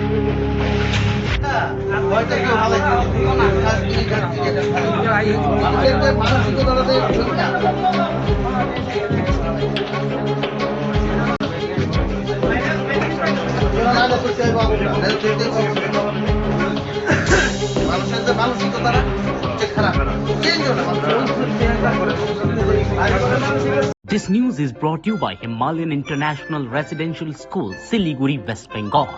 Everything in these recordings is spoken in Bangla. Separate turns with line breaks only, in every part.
This news is brought to you by Himalayan International Residential School, Siliguri, West Bengal.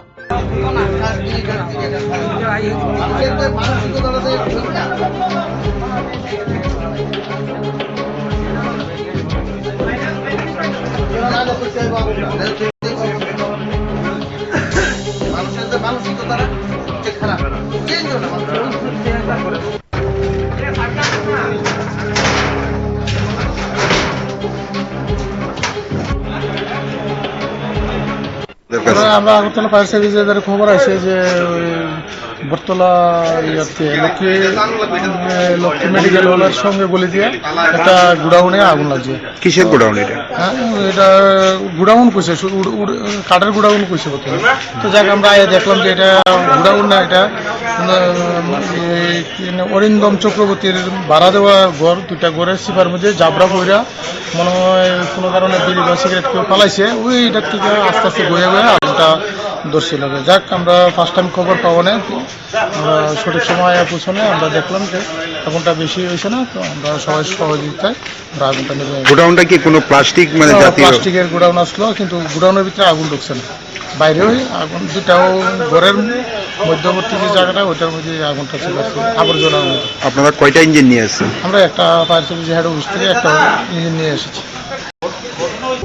আমরা আগরতলা ফায়ার সার্ভিসের খবর আছে যে বটতলা লক্ষ্মী মেডিকেল হলের সঙ্গে বলে দিয়ে একটা গুডাউনে আগুন লাগছে।
কিসের গুডাউন এটা?
এটা গুডাউন কইছে, কাঠের গুডাউন কইছে প্রথমে। তো যাক আমরা দেখলাম যে এটা গুডাউন না, এটা অরিন্দম চক্রবর্তীর ভাড়া দেওয়া ঘর। দুইটা ঘরের সিপার মধ্যে জাবরা বইরা মনে হয় কোনো কারণে বিড়ি বা সিগারেট কেউ পালাইছে, ওইটার থেকে আস্তে আস্তে বয়ে আগুনটা ধরছিল। যাক আমরা ফার্স্ট টাইম খবর পাবো না, আমরা সঠিক সময় পৌঁছনে আমরা দেখলাম যে আগুনটা বেশি হয়েছে না, তো আমরা সবাই সহযোগিতায় আমরা আগুনটা নেবে।
গোডাউনটা কি কোনো প্লাস্টিক মানে
প্লাস্টিকের গোডাউন আসলো, কিন্তু গোডাউনের ভিতরে আগুন ঢুকছে না, বাইরে ওই আগুন দুটাও ঘরের মধ্যবর্তী যে জায়গাটা ওইটার মধ্যে আগুনটা ছিল আবর্জনার মধ্যে।
আপনারা কয়টা ইঞ্জিন নিয়ে আসছেন?
আমরা একটা ফায়ার সার্ভিস হেড অফিস থেকে একটা ইঞ্জিন নিয়ে এসেছি।